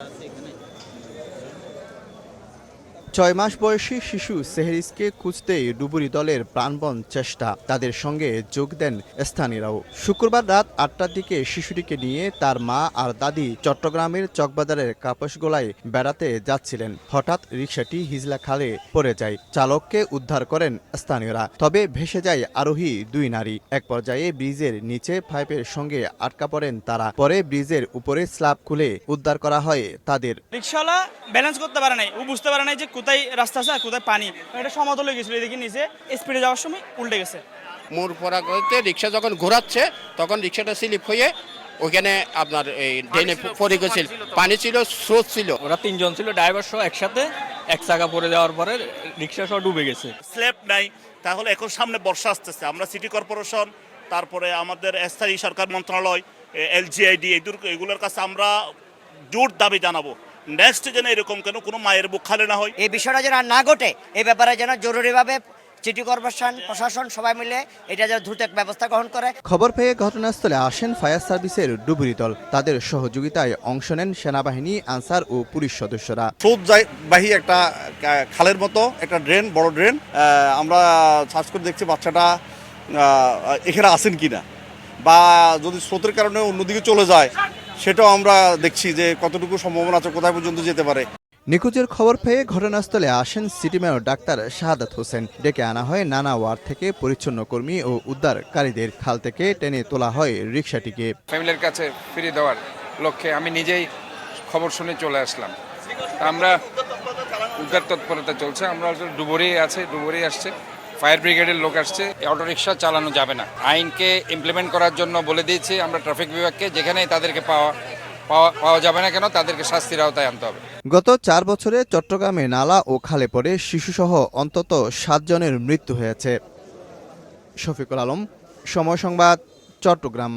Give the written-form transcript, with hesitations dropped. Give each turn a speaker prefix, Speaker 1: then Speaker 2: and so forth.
Speaker 1: 6 মাস বয়সী শিশু সেহরিসকে খুঁজতেই ডুবুরি দলের প্রাণপণ চেষ্টা। তাদের সঙ্গে যোগ দেন স্থানীয়রাও। শুক্রবার রাত ৮টার দিকে শিশুটিকে নিয়ে তার মা আর দাদি চট্টগ্রামের চকবাজারের কাপাসগোলায় বেড়াতে যাচ্ছিলেন। হঠাৎ রিকশাটি হিজলা খালে পড়ে যায়। চালককে উদ্ধার করেন স্থানীয়রা। তবে ভেসে যায় আরোহী 2 নারী। এক পর্যায়ে ব্রিজের নিচে পাইপের সঙ্গে আটকা পড়েন তারা। পরে ব্রিজের উপরে স্ল্যাব খুলে উদ্ধার করা হয় তাদের।
Speaker 2: রিকশাওয়ালা ব্যালেন্স করতে পারে নাই, ও বুঝতে পারে নাই যে কোথায় রাস্তা আছে আর কোথায় পানি। এটা সমতল হয়ে গেছিল, এদিকে নিচে স্পিডে যাওয়ার সময় উল্টে গেছে।
Speaker 3: মোড় পড়া করতে রিক্সা যখন ঘোরাচ্ছে তখন রিক্সাটা স্লিপ হয়ে ওখানে আপনার এই ড্রেনে পড়ে গেছিল। পানি ছিল, স্রোত ছিল।
Speaker 4: ওরা 3 জন ছিল, ড্রাইভার সহ একসাথে এক চাকা পড়ে যাওয়ার পরে রিক্সা সহ ডুবে গেছে।
Speaker 5: স্ল্যাব নাই, তাহলে এখন সামনে বর্ষা আসতেছে। আমরা সিটি কর্পোরেশন, তারপরে আমাদের স্থায়ী সরকার মন্ত্রণালয়, এলজিআইডি এগুলোর কাছে আমরা জোর দাবি জানাবো, নেক্সট যেন এরকম কেন কোনো মায়ের বুক খালি না হয়।
Speaker 6: এই বিষয়টা যেন না ঘটে, এই ব্যাপারে যেন জরুরিভাবে সিটি কর্পোরেশন প্রশাসন সবাই মিলে এটা যেন দ্রুত ব্যবস্থা গ্রহণ করে।
Speaker 1: খবর পেয়ে ঘটনাস্থলে আসেন ফায়ার সার্ভিসের ডুবুরি দল। তাদের সহযোগিতায় অংশ নেন সেনাবাহিনী, আনসার ও পুলিশ সদস্যরা।
Speaker 7: স্রোতবাহী একটা খালের মতো একটা ড্রেন, বড় ড্রেন। আমরা সার্চ করে দেখছি বাচ্চাটা এখানে আসেন কিনা, বা যদি স্রোতের কারণে অন্যদিকে চলে যায় সেটাও আমরা দেখছি যে কতটুকু সম্ভাবনা আছে, কোথায় পর্যন্ত যেতে পারে।
Speaker 1: নিখোঁজের খবর পেয়ে ঘটনাস্থলে আসেন city mayor doctor Shahadat Hossain. ডেকে আনা হয় নানা ওয়ার্ড থেকে পরিচ্ছন্ন কর্মী ও উদ্ধারকারীদের। খাল থেকে টেনে তোলা হয় রিকশাটিকে।
Speaker 8: ফ্যামিলির কাছে ফিরিয়ে দেওয়ার লক্ষ্যে আমি নিজেই খবর শুনে চলে আসলাম। আমরা উদ্ধার তৎপরতা চলছে। আমরা ডুবুরি আসছে, ফায়ার ব্রিগেডের লোক আসছে। অটোরিকশা চালানো যাবে না, আইনকে ইমপ্লিমেন্ট করার জন্য বলে দিয়েছি আমরা ট্রাফিক বিভাগকে, যেখানেই তাদেরকে পাওয়া যাবে না কেন তাদেরকে শাস্তির আওতায় আনতে হবে।
Speaker 1: গত 4 বছরে চট্টগ্রামে নালা ও খালে পড়ে শিশুসহ অন্তত 7 জনের মৃত্যু হয়েছে। শফিকুল আলম, সময় সংবাদ, চট্টগ্রাম।